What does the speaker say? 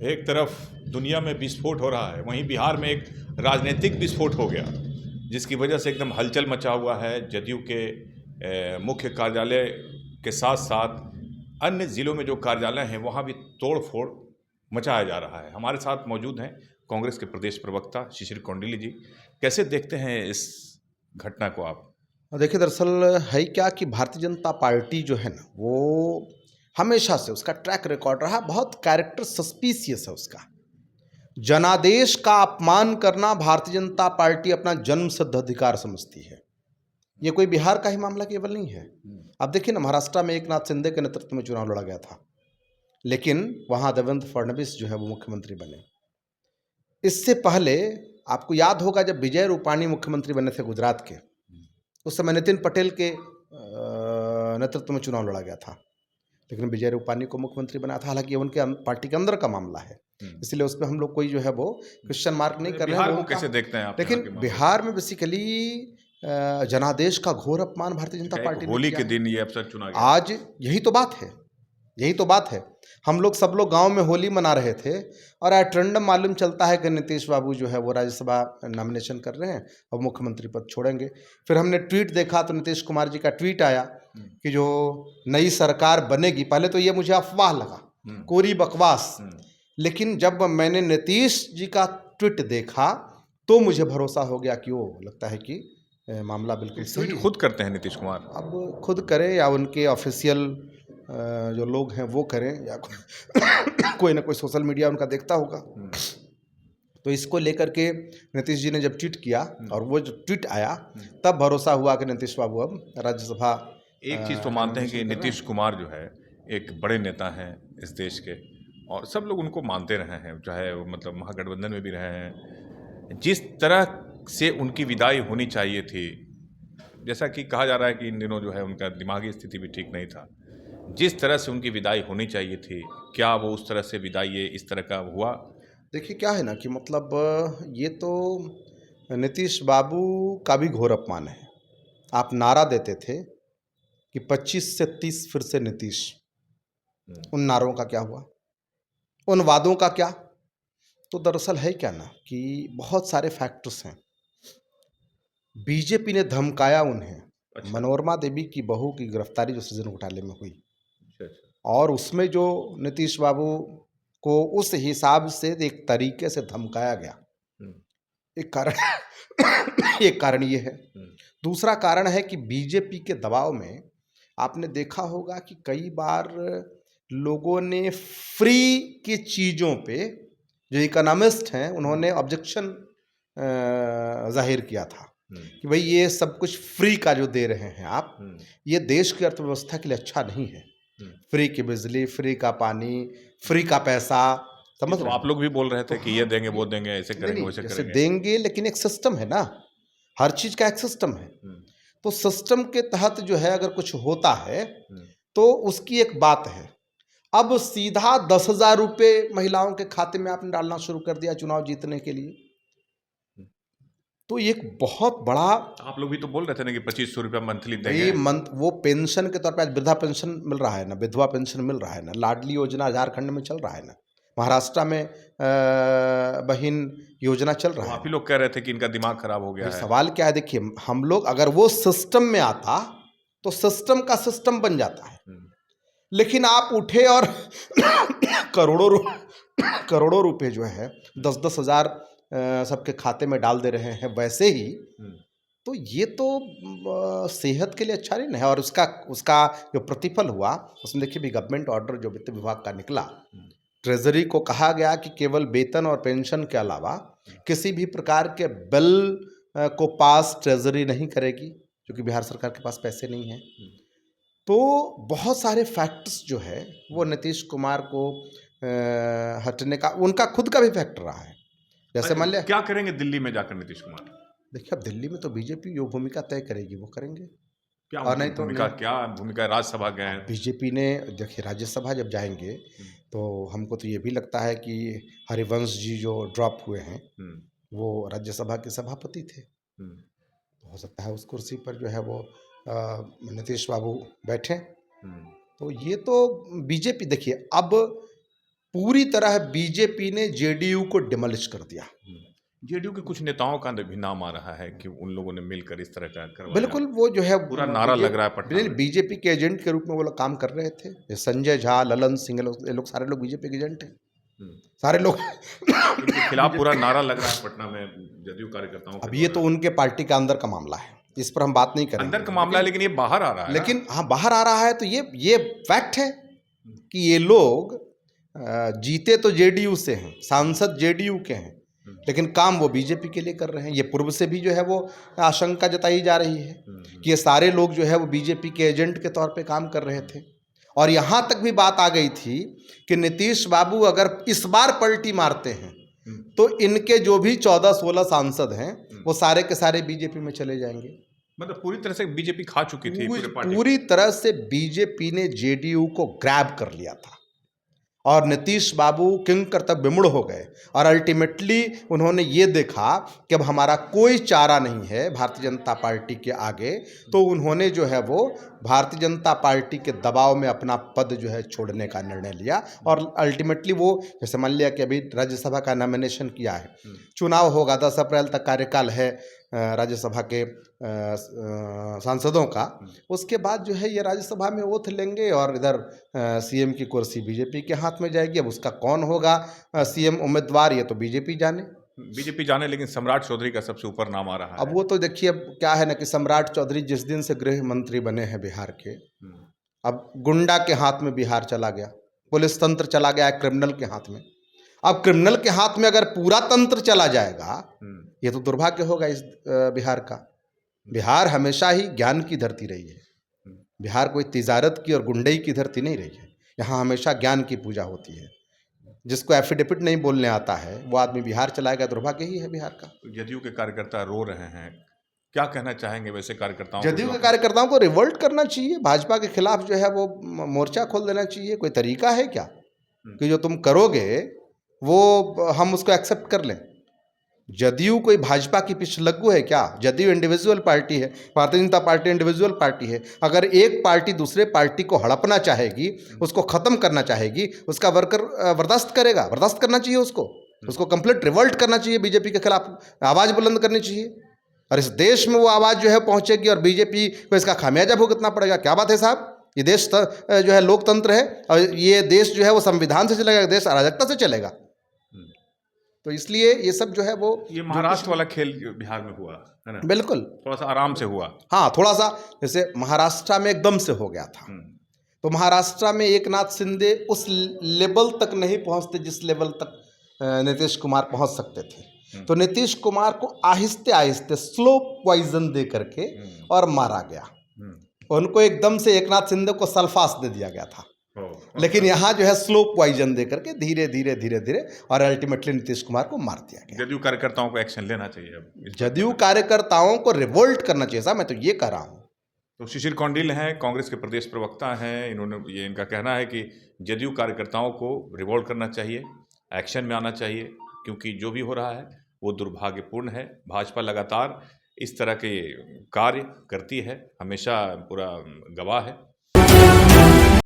एक तरफ दुनिया में विस्फोट हो रहा है, वहीं बिहार में एक राजनीतिक विस्फोट हो गया, जिसकी वजह से एकदम हलचल मचा हुआ है। जदयू के मुख्य कार्यालय के साथ साथ अन्य ज़िलों में जो कार्यालय हैं वहाँ भी तोड़ फोड़ मचाया जा रहा है। हमारे साथ मौजूद हैं कांग्रेस के प्रदेश प्रवक्ता शिशिर कौंडिल्य जी। कैसे देखते हैं इस घटना को आप? देखिए, दरअसल है क्या कि भारतीय जनता पार्टी जो है ना, वो हमेशा से उसका ट्रैक रिकॉर्ड रहा, बहुत कैरेक्टर सस्पिशियस है उसका। जनादेश का अपमान करना भारतीय जनता पार्टी अपना जन्म सिद्ध अधिकार समझती है। ये कोई बिहार का ही मामला केवल नहीं है। अब देखिए ना, महाराष्ट्र में एकनाथ शिंदे के नेतृत्व में चुनाव लड़ा गया था, लेकिन वहाँ देवेंद्र फडणवीस जो है वो मुख्यमंत्री बने। इससे पहले आपको याद होगा, जब विजय रूपाणी मुख्यमंत्री बने थे गुजरात के, उस समय नितिन पटेल के नेतृत्व में चुनाव लड़ा गया था, लेकिन विजय रूपाणी को मुख्यमंत्री बनाया था। हालांकि ये उनके पार्टी के अंदर का मामला है, इसलिए उस पर हम लोग कोई जो है वो क्वेश्चन मार्क नहीं कर रहे हैं। बिहार को कैसे देखते हैं आप? लेकिन बिहार में बेसिकली जनादेश का घोर अपमान भारतीय जनता पार्टी ने होली किया के है। दिन ये अवसर चुना गया। आज यही तो बात है, यही तो बात है। हम लोग सब लोग गांव में होली मना रहे थे, और आज ट्रेंड मालूम चलता है कि नीतीश बाबू जो है वो राज्यसभा नॉमिनेशन कर रहे हैं और मुख्यमंत्री पद छोड़ेंगे। फिर हमने ट्वीट देखा तो नीतीश कुमार जी का ट्वीट आया कि जो नई सरकार बनेगी, पहले तो ये मुझे अफवाह लगा, कोरी बकवास, लेकिन जब मैंने नीतीश जी का ट्वीट देखा तो मुझे भरोसा हो गया कि वो लगता है कि मामला बिल्कुल सही है। खुद करते हैं नीतीश कुमार? अब खुद करें या उनके ऑफिशियल जो लोग हैं वो करें, या कोई ना कोई सोशल मीडिया उनका देखता होगा। तो इसको लेकर के नीतीश जी ने जब ट्वीट किया और वो जो ट्वीट आया, तब भरोसा हुआ कि नीतीश बाबू अब राज्यसभा। एक चीज़ तो मानते हैं कि नीतीश कुमार जो है एक बड़े नेता हैं इस देश के, और सब लोग उनको मानते रहे हैं, चाहे वो मतलब महागठबंधन में भी रहे हैं। जिस तरह से उनकी विदाई होनी चाहिए थी, जैसा कि कहा जा रहा है कि इन दिनों जो है उनका दिमागी स्थिति भी ठीक नहीं था, जिस तरह से उनकी विदाई होनी चाहिए थी, क्या वो उस तरह से विदाई ये इस तरह का हुआ? देखिए क्या है ना कि मतलब ये तो नीतीश बाबू का भी घोर अपमान है। आप नारा देते थे कि 25 से 30 फिर से नीतीश, उन नारों का क्या हुआ, उन वादों का क्या? तो दरअसल है क्या ना कि बहुत सारे फैक्टर्स हैं। बीजेपी ने धमकाया उन्हें। अच्छा। मनोरमा देवी की बहू की गिरफ्तारी जो सृजन घोटाले में हुई, अच्छा अच्छा। और उसमें जो नीतीश बाबू को उस हिसाब से एक तरीके से धमकाया गया, एक कारण एक कारण ये है। दूसरा कारण है कि बीजेपी के दबाव में आपने देखा होगा कि कई बार लोगों ने फ्री की चीज़ों पे, जो इकोनॉमिस्ट हैं उन्होंने ऑब्जेक्शन जाहिर किया था कि भाई ये सब कुछ फ्री का जो दे रहे हैं आप, ये देश की अर्थव्यवस्था के लिए अच्छा नहीं है। फ्री की बिजली, फ्री का पानी, फ्री का पैसा, समझ तो रहे आप हैं? लोग भी बोल रहे थे तो कि हाँ, ये देंगे वो देंगे, ऐसे नहीं करेंगे नहीं, वैसे जैसे करेंगे। देंगे, लेकिन एक सिस्टम है ना, हर चीज का एक सिस्टम है। तो सिस्टम के तहत जो है अगर कुछ होता है तो उसकी एक बात है। अब सीधा 10,000 रुपये महिलाओं के खाते में आपने डालना शुरू कर दिया चुनाव जीतने के लिए, तो एक बहुत बड़ा। आप लोग भी तो बोल रहे थे ना कि 2500 रुपया मंथली देंगे। भाई मंथ वो पेंशन के तौर पे आज वृद्धा पेंशन मिल रहा है ना, विधवा पेंशन मिल रहा है ना, लाडली योजना झारखंड में चल रहा है ना, महाराष्ट्र में बहिन योजना चल तो रहा है आप ही ना। लोग कह रहे थे कि इनका दिमाग खराब हो गया भाई है। सवाल क्या है, देखिए हम लोग अगर वो सिस्टम में आता तो सिस्टम का सिस्टम बन जाता है, लेकिन आप उठे और करोड़ों रुपए जो है 10-10 हजार सबके खाते में डाल दे रहे हैं वैसे ही, तो ये तो सेहत के लिए अच्छा नहीं है। और उसका उसका जो प्रतिफल हुआ उसमें देखिए भी गवर्नमेंट ऑर्डर जो वित्त विभाग का निकला, ट्रेजरी को कहा गया कि केवल वेतन और पेंशन के अलावा किसी भी प्रकार के बिल को पास ट्रेजरी नहीं करेगी, क्योंकि बिहार सरकार के पास पैसे नहीं हैं। तो बहुत सारे फैक्टर्स जो है वो नीतीश कुमार को हटने का, उनका खुद का भी फैक्टर रहा है। जैसे मान लिया, क्या करेंगे दिल्ली में जाकर नीतीश कुमार? देखिए अब दिल्ली में तो बीजेपी जो भूमिका तय करेगी वो करेंगे, क्या और उनकी नहीं तो भूमिका, नहीं। क्या भूमिका? राज्यसभा गए हैं। बीजेपी ने देखिए राज्यसभा जब जाएंगे तो हमको तो ये भी लगता है कि हरिवंश जी जो ड्रॉप हुए हैं वो राज्यसभा के सभापति थे, तो हो सकता है उस कुर्सी पर जो है वो नीतीश बाबू बैठे। तो ये तो बीजेपी देखिए, अब पूरी तरह बीजेपी ने जेडीयू को डिमोलिश कर दिया। जेडीयू के कुछ नेताओं का भी नाम आ रहा है कि उन लोगों ने मिलकर इस तरह का करवाया। बिल्कुल, वो जो है पूरा नारा लग रहा है पटना में। बीजेपी के एजेंट के रूप में वो लोग काम कर रहे थे। ये संजय झा, ललन सिंह, ये लोग सारे लोग बीजेपी के एजेंट हैं, सारे लोग इनके खिलाफ पूरा नारा लग रहा है पटना में जदयू कार्यकर्ताओं के अब ये तो उनके पार्टी का अंदर का मामला है, इस पर हम बात नहीं करेंगे। अंदर का मामला है, लेकिन ये बाहर आ रहा है। लेकिन हाँ, बाहर आ रहा है तो ये फैक्ट है कि ये लोग जीते तो जेडीयू से हैं, सांसद जेडीयू के हैं, लेकिन काम वो बीजेपी के लिए कर रहे हैं। ये पूर्व से भी जो है वो आशंका जताई जा रही है कि ये सारे लोग जो है वो बीजेपी के एजेंट के तौर पे काम कर रहे थे। और यहाँ तक भी बात आ गई थी कि नीतीश बाबू अगर इस बार पलटी मारते हैं तो इनके जो भी 14-16 सांसद हैं वो सारे के सारे बीजेपी में चले जाएंगे। मतलब पूरी तरह से बीजेपी खा चुकी थी पूरे पार्टी। पूरी तरह से बीजेपी ने जेडीयू को ग्रैब कर लिया था और नीतीश बाबू किंग कर्तव्य विमूढ़ हो गए। और अल्टीमेटली उन्होंने ये देखा कि अब हमारा कोई चारा नहीं है भारतीय जनता पार्टी के आगे, तो उन्होंने जो है वो भारतीय जनता पार्टी के दबाव में अपना पद जो है छोड़ने का निर्णय लिया। और अल्टीमेटली वो जैसे मान लिया कि अभी राज्यसभा का नॉमिनेशन किया है, चुनाव होगा, 10 अप्रैल तक कार्यकाल है राज्यसभा के सांसदों का, उसके बाद जो है ये राज्यसभा में ओथ लेंगे और इधर सीएम की कुर्सी बीजेपी के हाथ में जाएगी। अब उसका कौन होगा सीएम उम्मीदवार, ये तो बीजेपी जाने, लेकिन सम्राट चौधरी का सबसे ऊपर नाम आ रहा है। अब वो तो देखिए, अब क्या है ना कि सम्राट चौधरी जिस दिन से गृह मंत्री बने हैं बिहार के, अब गुंडा के हाथ में बिहार चला गया, पुलिस तंत्र चला गया है क्रिमिनल के हाथ में। अब क्रिमिनल के हाथ में अगर पूरा तंत्र चला जाएगा, ये तो दुर्भाग्य होगा इस बिहार का। बिहार हमेशा ही ज्ञान की धरती रही है, बिहार कोई तिजारत की और गुंडई की धरती नहीं रही है। यहाँ हमेशा ज्ञान की पूजा होती है। जिसको एफिडेविट नहीं बोलने आता है वो आदमी बिहार चलाएगा, दुर्भाग्य ही है बिहार का। जदयू के कार्यकर्ता रो रहे हैं, क्या कहना चाहेंगे वैसे कार्यकर्ताओं? जदयू के कार्यकर्ताओं को रिवोल्ट करना चाहिए, भाजपा के खिलाफ जो है वो मोर्चा खोल देना चाहिए। कोई तरीका है क्या कि जो तुम करोगे वो हम उसको एक्सेप्ट कर लें? जदयू कोई भाजपा की पिछलग्गू है क्या? जदयू इंडिविजुअल पार्टी है, Bharatiya Janata party individual party है। अगर एक पार्टी दूसरे पार्टी को हड़पना चाहेगी, उसको ख़त्म करना चाहेगी, उसका वर्कर बर्दाश्त करेगा? बर्दाश्त करना चाहिए उसको कंप्लीट रिवोल्ट करना चाहिए, बीजेपी के खिलाफ आवाज़ बुलंद करनी चाहिए। और इस देश में वो आवाज़ जो है पहुँचेगी और बीजेपी को इसका खामियाजा भुगतना पड़ेगा। क्या बात है साहब, ये देश जो है लोकतंत्र है और ये देश जो है वो संविधान से चलेगा, देश अराजकता से चलेगा। तो इसलिए ये सब जो है वो, ये महाराष्ट्र वाला खेल बिहार में हुआ है ना, बिल्कुल थोड़ा सा आराम से हुआ। हाँ, थोड़ा सा जैसे महाराष्ट्र में एकदम से हो गया था, तो महाराष्ट्र में एकनाथ शिंदे उस लेवल तक नहीं पहुंचते जिस लेवल तक नीतीश कुमार पहुंच सकते थे। तो नीतीश कुमार को आहिस्ते आहिस्ते स्लो पॉइजन दे करके और मारा गया। उनको एकदम से एकनाथ शिंदे को सल्फास दे दिया गया था, लेकिन यहाँ जो है स्लो पॉइजन दे करके धीरे धीरे और अल्टीमेटली नीतीश कुमार को मार दिया गया। जदयू कार्यकर्ताओं को एक्शन लेना चाहिए। अब जदयू कार्यकर्ताओं को रिवोल्ट करना चाहिए साहब, मैं तो ये कह रहा हूँ। तो शिशिर कौंडिल हैं, कांग्रेस के प्रदेश प्रवक्ता हैं, इनका कहना है कि जदयू कार्यकर्ताओं को रिवोल्ट करना चाहिए, एक्शन में आना चाहिए, क्योंकि जो भी हो रहा है वो दुर्भाग्यपूर्ण है। भाजपा लगातार इस तरह के कार्य करती है, हमेशा पूरा गवाह है।